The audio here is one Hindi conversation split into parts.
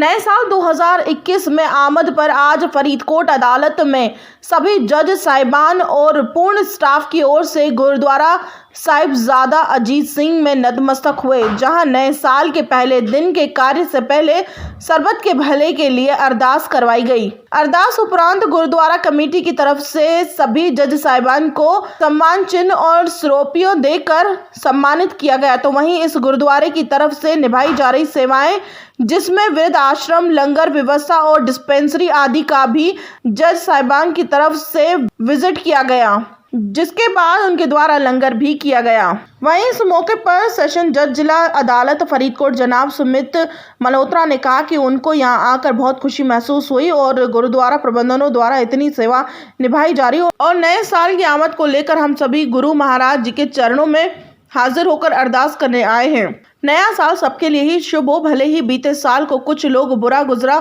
नए साल 2021 में आमद पर आज फरीदकोट अदालत में सभी जज साहिबान और पूर्ण स्टाफ की ओर से गुरुद्वारा साहिबजादा अजीत सिंह में नतमस्तक हुए, जहां नए साल के पहले दिन के कार्य से पहले सरबत के भले के लिए अरदास करवाई गई। अरदास उपरांत गुरुद्वारा कमेटी की तरफ से सभी जज साहिबान को सम्मान चिन्ह और श्रोपियों देकर सम्मानित किया गया। तो वहीं इस गुरुद्वारे की तरफ से निभाई जा रही सेवाएं, जिसमें वृद्ध आश्रम, लंगर व्यवस्था और डिस्पेंसरी आदि का भी जज साहिबान की तरफ से विजिट किया गया, जिसके बाद उनके द्वारा लंगर भी किया गया। वहीं इस मौके पर सेशन जज जिला अदालत फरीदकोट जनाब सुमित मल्होत्रा ने कहा कि उनको यहां आकर बहुत खुशी महसूस हुई और गुरुद्वारा प्रबंधनों द्वारा इतनी सेवा निभाई जा रही और नए साल की आमद को लेकर हम सभी गुरु महाराज जी के चरणों में हाजिर होकर अरदास करने आए हैं। नया साल सबके लिए ही शुभ हो, भले ही बीते साल को कुछ लोग बुरा गुजरा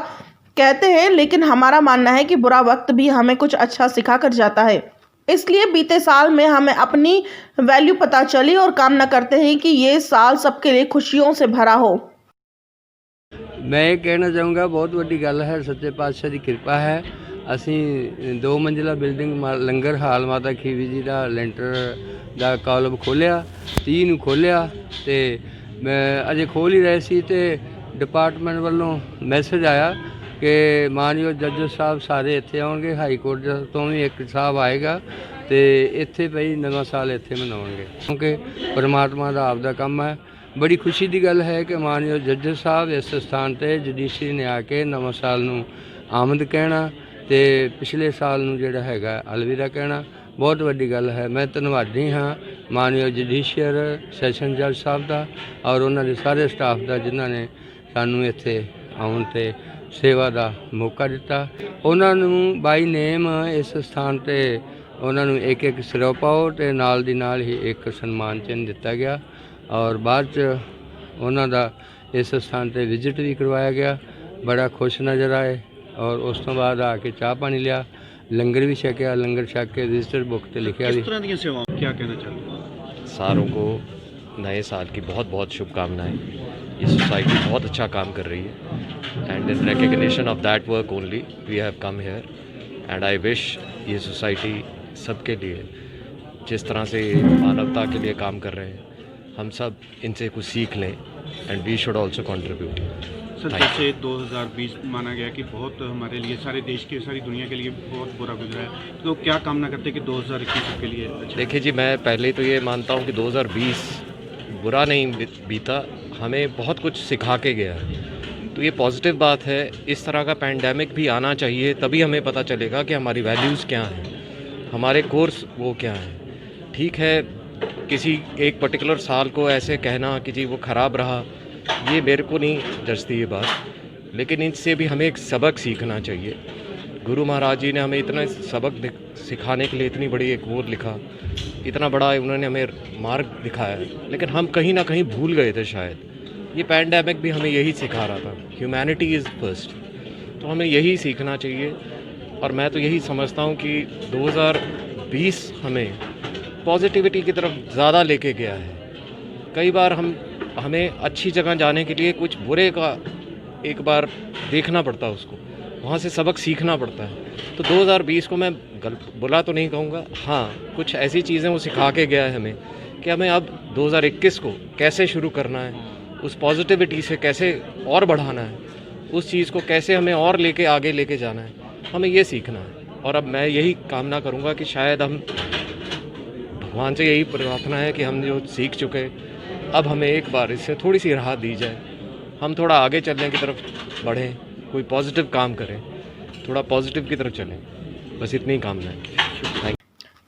कहते हैं, लेकिन हमारा मानना है कि बुरा वक्त भी हमें कुछ अच्छा सिखा कर जाता है। इसलिए बीते साल में हमें अपनी वैल्यू पता चली और कामना करते हैं कि ये साल सबके लिए खुशियों से भरा हो। मैं ये कहना चाहूँगा, बहुत बड़ी गल है, सच्चे पातशाह की कृपा है। असी 2 मंजिला बिल्डिंग लंगर हाल माता खीवी जी का लेंटर का कॉलम खोलिया, 30 खोलिया, तो मैं अजे खोल ही रहे सी ते डिपार्टमेंट वालों मैसेज आया कि मानयोग जज साहब सारे इत्थे आउणगे, हाई कोर्ट तो भी एक साहब आएगा तो इत्थे भाई नवा साल इत्थे मनाउणगे, क्योंकि परमात्मा का आपदा काम है। बड़ी खुशी की गल है कि मानयोग जज साहब इस स्थान पर जुडिशरी ने आके नवा साल नूं आमद कहना तो पिछले साल नूं जिहड़ा हैगा अलविदा कहना बहुत वड्डी गल है। मैं धन्नवादी हाँ मानयोग जुडिशियर सैशन जज साहब का और उन्होंने सारे स्टाफ का जिन्होंने सानू इत्थे आउण ते सेवा का मौका दिता। उन्होंने बाई नेम इस स्थान पर उन्होंने एक सिरोपाओ तो नाल दी नाल ही एक सन्मान चिन्ह दिता गया और बाद उन्होंने इस स्थान पर विजिट भी करवाया गया। बड़ा खुश नज़र आए और उस तो बाद आके चाह पानी लिया, लंगर भी छकिया, लंगर छक के विजिटर बुक पर लिखा भी। क्या कहना चाहते हैं? सारों को नए साल की बहुत बहुत शुभकामनाएं। ये सोसाइटी बहुत अच्छा काम कर रही है and in recognition of that work only we have come here and I wish ये सोसाइटी सबके लिए जिस तरह से मानवता के लिए काम कर रहे हैं, हम सब इनसे कुछ सीख लें and we should also contribute. Sir, जैसे 2020 माना गया कि बहुत हमारे लिए, सारे देश के, सारी दुनिया के लिए बहुत बुरा गुजरा है, तो क्या कामना करते हैं कि 2021 के लिए अच्छा? देखिए जी, मैं पहले तो ये मानता हूँ कि 2020 बुरा नहीं बीता, हमें बहुत कुछ सिखा के गया है, तो ये पॉजिटिव बात है। इस तरह का पैंडेमिक भी आना चाहिए, तभी हमें पता चलेगा कि हमारी वैल्यूज़ क्या हैं, हमारे कोर्स वो क्या हैं। ठीक है, किसी एक पर्टिकुलर साल को ऐसे कहना कि जी वो ख़राब रहा, ये मेरे को नहीं जचती ये बात, लेकिन इससे भी हमें एक सबक सीखना चाहिए। गुरु महाराज जी ने हमें इतना सबक सिखाने के लिए इतनी बड़ी एक वो लिखा, इतना बड़ा उन्होंने हमें मार्ग दिखाया, लेकिन हम कहीं ना कहीं भूल गए थे शायद। ये पैंडेमिक भी हमें यही सिखा रहा था, ह्यूमैनिटी इज़ फर्स्ट, तो हमें यही सीखना चाहिए। और मैं तो यही समझता हूँ कि 2020 हमें पॉजिटिविटी की तरफ ज़्यादा लेके गया है। कई बार हमें अच्छी जगह जाने के लिए कुछ बुरे का एक बार देखना पड़ता है, उसको वहाँ से सबक सीखना पड़ता है। तो 2020 को मैं बुरा तो नहीं कहूँगा, हाँ कुछ ऐसी चीज़ें वो सिखा के गया है हमें कि हमें अब 2021 को कैसे शुरू करना है, उस पॉजिटिविटी से कैसे और बढ़ाना है, उस चीज़ को कैसे हमें और लेके आगे लेके जाना है, हमें ये सीखना है। और अब मैं यही कामना करूँगा कि शायद हम भगवान से यही प्रार्थना है कि हम जो सीख चुके, अब हमें एक बार इससे थोड़ी सी राहत दी जाए, हम थोड़ा आगे चलने की तरफ बढ़ें, कोई पॉजिटिव काम करें, थोड़ा पॉजिटिव की तरफ चलें, बस इतनी कामना है।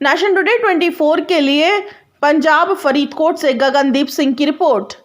नेशन टुडे 24 के लिए पंजाब फरीदकोट से गगनदीप सिंह की रिपोर्ट।